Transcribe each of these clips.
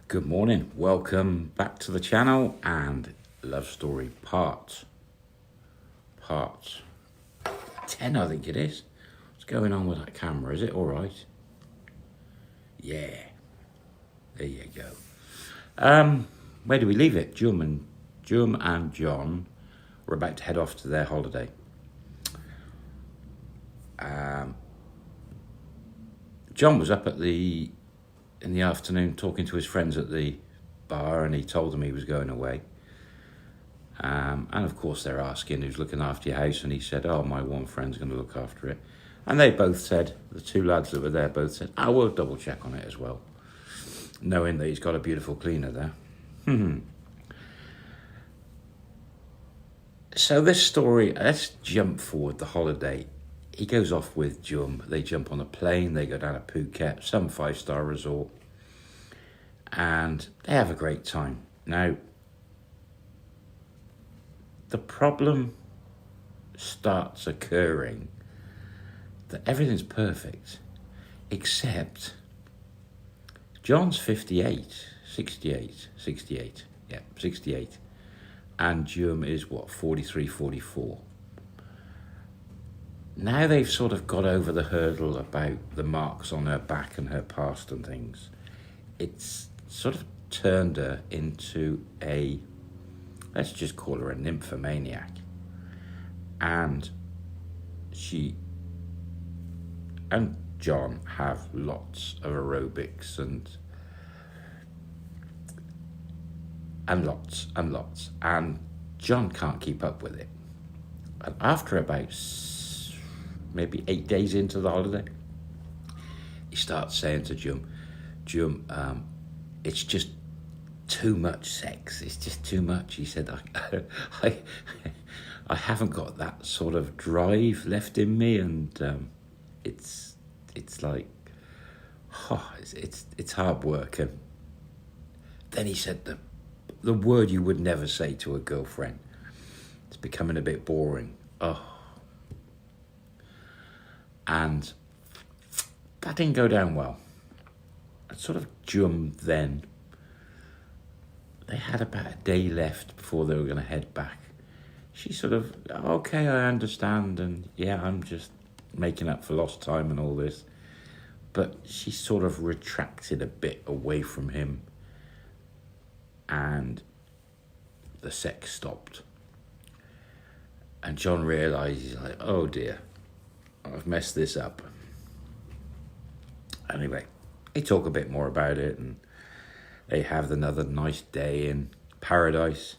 Good morning, welcome back to the channel and love story part 10 I think it is. What's going on with that camera? Is it alright? Yeah, there you go. Where do we leave it? Jum and John were about to head off to their holiday. John was up in the afternoon talking to his friends at the bar, and he told them he was going away. And of course they're asking who's looking after your house, and he said, oh, my one friend's going to look after it. And they both said, the two lads that were there both said, I will double check on it as well, knowing that he's got a beautiful cleaner there. So this story, let's jump forward the holiday. He goes off with Jum, they jump on a plane, they go down to Phuket, some 5-star resort, and they have a great time. Now, the problem starts occurring that everything's perfect, except John's 68, and Jum is what, 43, 44. Now they've sort of got over the hurdle about the marks on her back and her past and things. It's sort of turned her into a, let's just call her a nymphomaniac. And she and John have lots of aerobics and lots. And John can't keep up with it. And after about maybe 8 days into the holiday, he starts saying to Jum, it's just too much sex. It's just too much. He said, I haven't got that sort of drive left in me, and it's like, it's hard work. And then he said the word you would never say to a girlfriend. It's becoming a bit boring. And that didn't go down well. And sort of Jum then, they had about a day left before they were going to head back. She sort of, okay, I understand, and yeah, I'm just making up for lost time and all this. But she sort of retracted a bit away from him, and the sex stopped. And John realised, he's like, oh dear, I've messed this up. Anyway, they talk a bit more about it, and they have another nice day in paradise,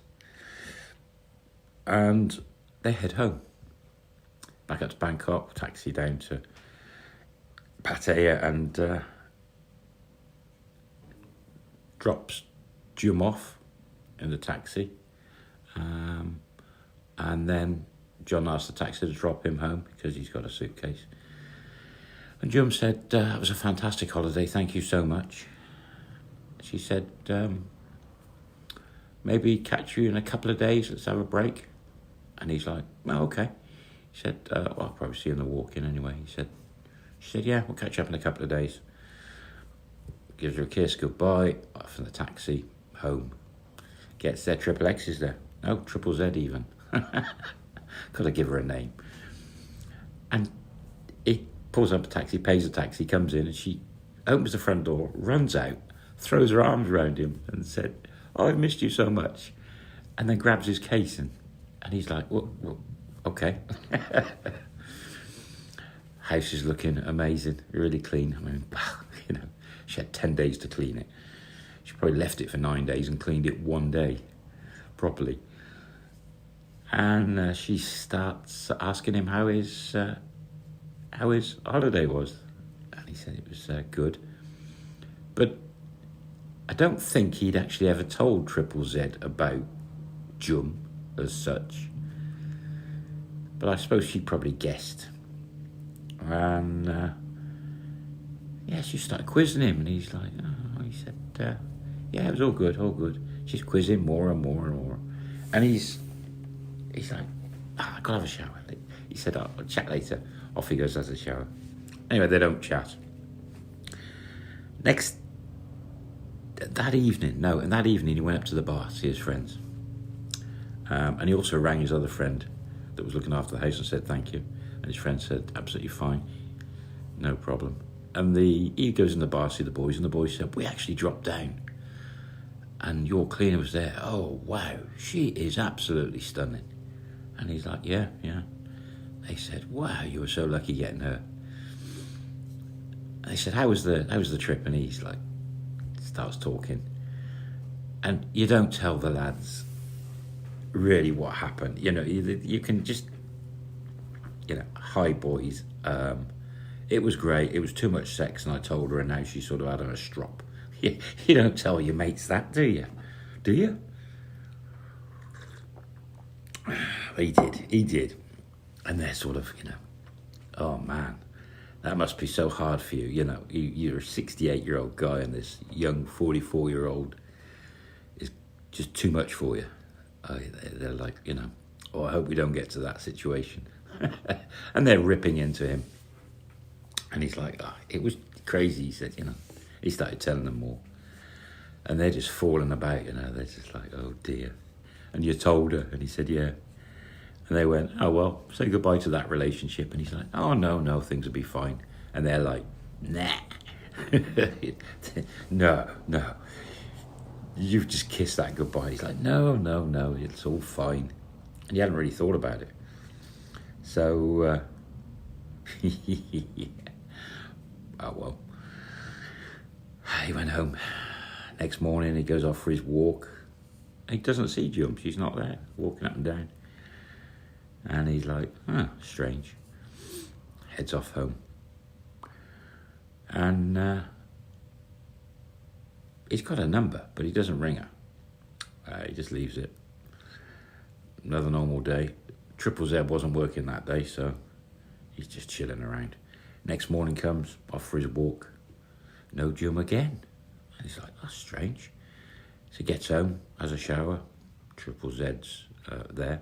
and they head home. Back up to Bangkok, taxi down to Pattaya, and drops Jum off in the taxi, and then John asked the taxi to drop him home because he's got a suitcase. And Jum said, it was a fantastic holiday, thank you so much. She said, maybe catch you in a couple of days, let's have a break. And he's like, well, okay. He said, well, I'll probably see you in the walk-in anyway. She said, yeah, we'll catch up in a couple of days. Gives her a kiss, goodbye, off in the taxi, home. Gets there, Triple X is there. No, Triple Z even. Got to give her a name. And he pulls up a taxi, pays the taxi, comes in, and she opens the front door, runs out, throws her arms around him and said, oh, I've missed you so much. And then grabs his case, and he's like, well okay. House is looking amazing, really clean. I mean, she had 10 days to clean it. She probably left it for 9 days and cleaned it one day properly. And she starts asking him how his holiday was. And he said it was good. But I don't think he'd actually ever told Triple Z about Jum as such. But I suppose she probably guessed. And she started quizzing him, and he's like, he said, yeah, it was all good. She's quizzing more and more. And he's like, I gotta have a shower. He said, I'll chat later. Off he goes, has a shower. Anyway, they don't chat. Next that evening he went up to the bar to see his friends. And he also rang his other friend that was looking after the house and said thank you. And his friend said, absolutely fine, no problem. And he goes in the bar to see the boys, and the boys said, we actually dropped down. And your cleaner was there. Oh, wow, she is absolutely stunning. And he's like, yeah. They said, wow, you were so lucky getting her. And they said, how was the trip? And he's like, starts talking. And you don't tell the lads really what happened. You can just, hi boys. It was great. It was too much sex, and I told her, and now she's sort of had a strop. You don't tell your mates that, do you? Do you? He did. And they're sort of, oh man, that must be so hard for you. You're a 68-year-old guy, and this young 44-year-old is just too much for you. They're like, oh, I hope we don't get to that situation. And they're ripping into him. And he's like, it was crazy, he said, He started telling them more. And they're just falling about, they're just like, oh dear. And you told her? And he said, yeah. And they went, oh, well, say goodbye to that relationship. And he's like, oh, no, things will be fine. And they're like, nah. No. You've just kissed that goodbye. He's like, no, it's all fine. And he hadn't really thought about it. So, oh, well. He went home. Next morning, he goes off for his walk. He doesn't see Jump. She's not there, walking up and down. And he's like, strange. Heads off home. And he's got a number, but he doesn't ring her. He just leaves it. Another normal day. Triple Z wasn't working that day, so he's just chilling around. Next morning comes, off for his walk. No Jum again. And he's like, that's strange. So he gets home, has a shower. Triple Z's there.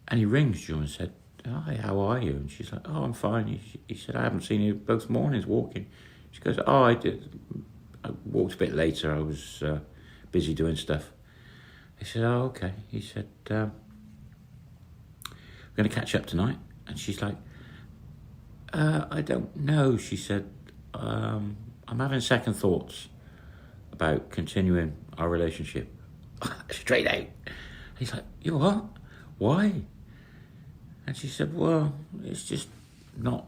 And he rings Jum and said, hi, how are you? And she's like, oh, I'm fine. He said, I haven't seen you both mornings walking. She goes, oh, I did. I walked a bit later. I was busy doing stuff. He said, oh, okay. He said, we're going to catch up tonight. And she's like, I don't know. She said, I'm having second thoughts about continuing our relationship. Straight out. He's like, you what? Why? And she said, well, it's just not,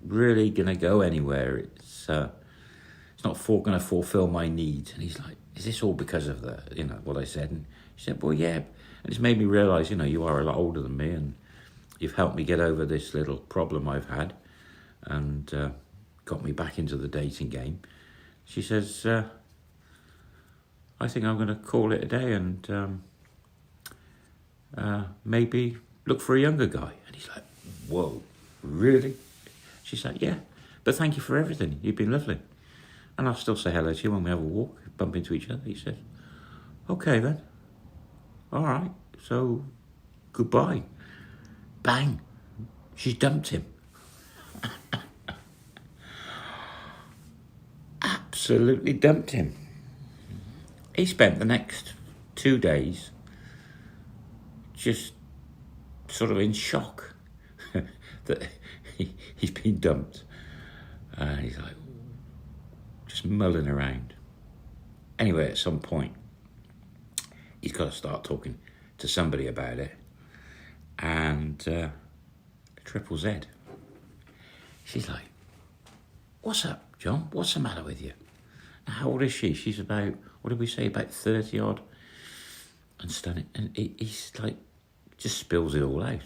really going to go anywhere. It's not going to fulfill my needs. And he's like, is this all because of what I said? And she said, well, yeah. And it's made me realise, you are a lot older than me, and you've helped me get over this little problem I've had, and got me back into the dating game. She says, I think I'm going to call it a day and maybe look for a younger guy. And he's like, whoa, really? She's like, yeah, but thank you for everything. You've been lovely. And I'll still say hello to you when we have a walk, bump into each other. He says, okay then. All right, so goodbye. Bang, she's dumped him. Absolutely dumped him. He spent the next 2 days just sort of in shock that he's been dumped. And he's like, just mulling around. Anyway, at some point, he's got to start talking to somebody about it. And Triple Z, she's like, what's up, John? What's the matter with you? Now, how old is she? She's about, what did we say, about 30 odd? And stunning. And he's like, just spills it all out.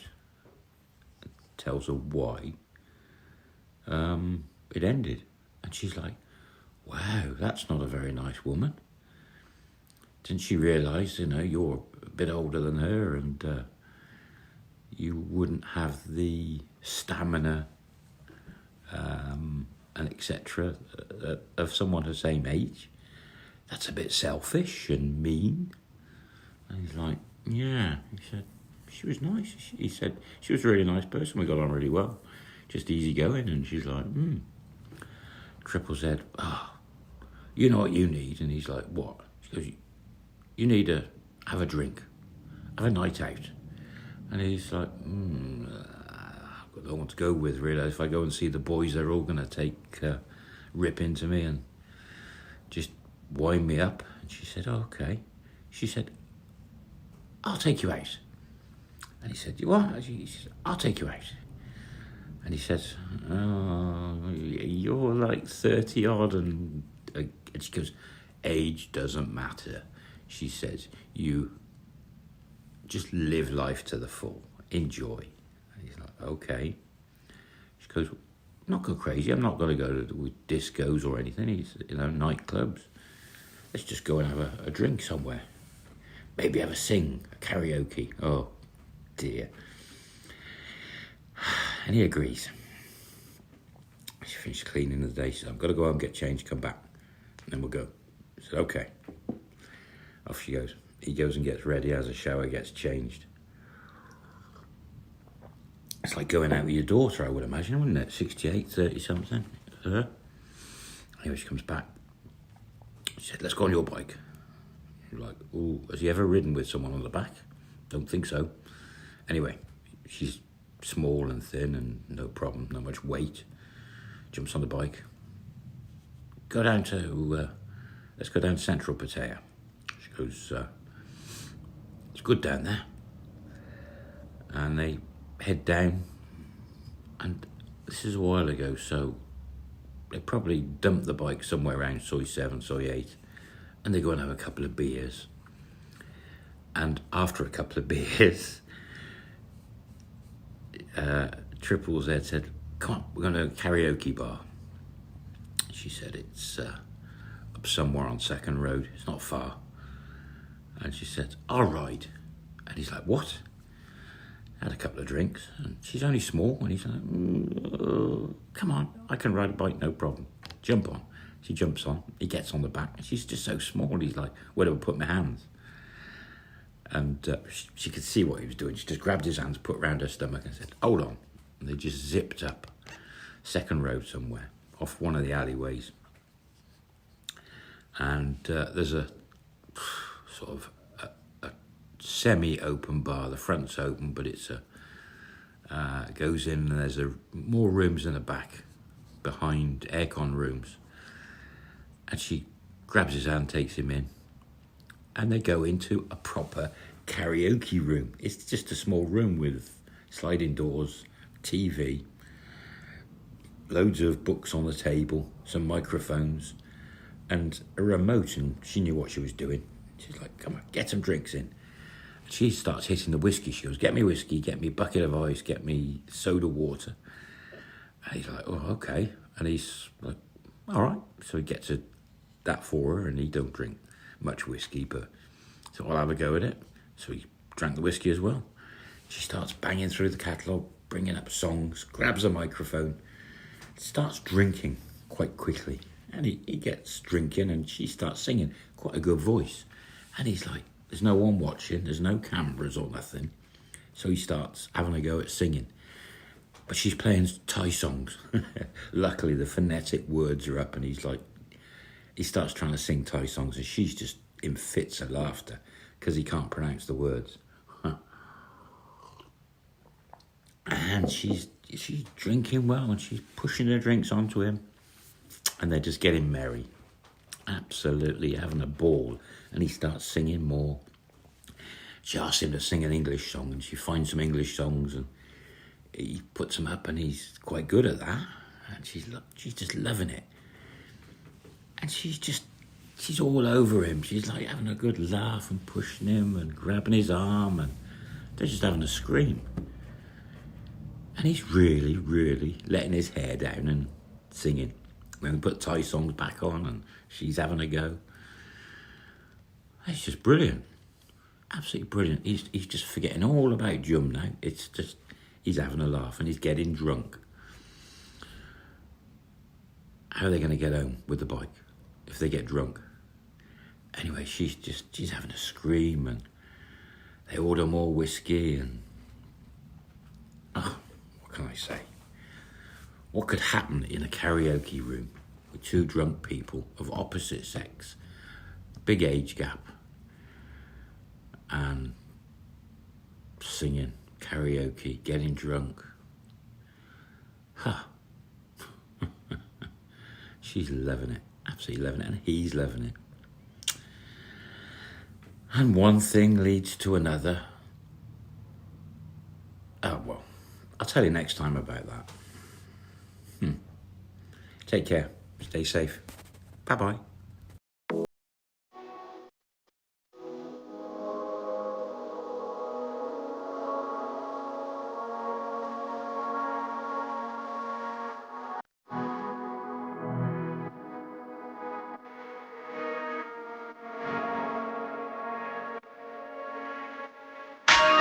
Tells her why it ended. And she's like, wow, that's not a very nice woman. Didn't she realise, you're a bit older than her, and you wouldn't have the stamina and etc. Of someone her same age? That's a bit selfish and mean. And he's like, yeah. He said, she was nice. He said, she was a really nice person. We got on really well. Just easygoing. And she's like, Triple Z, you know what you need? And he's like, what? She goes, you need to have a drink, have a night out. And he's like, I've got no one to go with, really. If I go and see the boys, they're all going to take rip into me and just wind me up. And she said, oh, okay. She said, I'll take you out. And he said, you what? She said, I'll take you out. And he says, oh, you're like 30 odd. And she goes, age doesn't matter. She says, you just live life to the full. Enjoy. And he's like, okay. She goes, not go crazy. I'm not going to go to discos or anything. He's, nightclubs. Let's just go and have a drink somewhere. Maybe have a sing, a karaoke. Oh, dear. And he agrees. She finished cleaning the day. She said, I've got to go home, get changed, come back. And then we'll go. I said, okay. Off she goes. He goes and gets ready, has a shower, gets changed. It's like going out with your daughter, I would imagine, wouldn't it? 68, 30 something. Anyway, she comes back. She said, let's go on your bike. You're like, oh, has he ever ridden with someone on the back? Don't think so. Anyway, she's small and thin and no problem, not much weight. Jumps on the bike. Let's go down to Central Pattaya. She goes, it's good down there. And they head down, and this is a while ago, so they probably dumped the bike somewhere around Soy 7, Soy 8, and they go and have a couple of beers. And after a couple of beers, Triple Z said, come on, we're going to a karaoke bar. She said, it's up somewhere on Second Road, it's not far. And she said, I'll ride. And he's like, what? Had a couple of drinks, and she's only small, and he's like, come on, I can ride a bike, no problem. Jump on. She jumps on, he gets on the back, and she's just so small, he's like, where do I put my hands? And she could see what he was doing. She just grabbed his hands, put around her stomach, and said, hold on. And they just zipped up Second Road somewhere, off one of the alleyways. And there's a sort of a semi-open bar. The front's open, but it's goes in, and there's more rooms in the back, behind aircon rooms. And she grabs his hand, takes him in, and they go into a proper karaoke room. It's just a small room with sliding doors, TV, loads of books on the table, some microphones, and a remote, and she knew what she was doing. She's like, come on, get some drinks in. She starts hitting the whiskey. She goes, get me whiskey, get me a bucket of ice, get me soda water. And he's like, oh, okay. And he's like, all right. So he gets that for her, and he don't drink much whiskey, but so I'll have a go at it. So he drank the whiskey as well. She starts banging through the catalogue, bringing up songs, grabs a microphone, starts drinking quite quickly. And he gets drinking, and she starts singing, quite a good voice. And he's like, there's no one watching, there's no cameras or nothing. So he starts having a go at singing. But she's playing Thai songs. Luckily, the phonetic words are up, and he starts trying to sing Thai songs, and she's just in fits of laughter because he can't pronounce the words. And she's drinking well, and she's pushing her drinks onto him, and they're just getting merry, absolutely having a ball. And he starts singing more. She asks him to sing an English song, and she finds some English songs, and he puts them up, and he's quite good at that. And she's just loving it. And she's all over him. She's like having a good laugh and pushing him and grabbing his arm, and they're just having a scream. And he's really, really letting his hair down and singing. Then we put Thai songs back on, and she's having a go. It's just brilliant. Absolutely brilliant. He's just forgetting all about Jum now. It's just, he's having a laugh, and he's getting drunk. How are they going to get home with the bike if they get drunk? Anyway, she's having a scream, and they order more whiskey, and what can I say? What could happen in a karaoke room with two drunk people of opposite sex, big age gap, and singing, karaoke, getting drunk. Ha! She's loving it, absolutely loving it, and he's loving it. And one thing leads to another. Oh, well, I'll tell you next time about that. Take care. Stay safe. Bye-bye.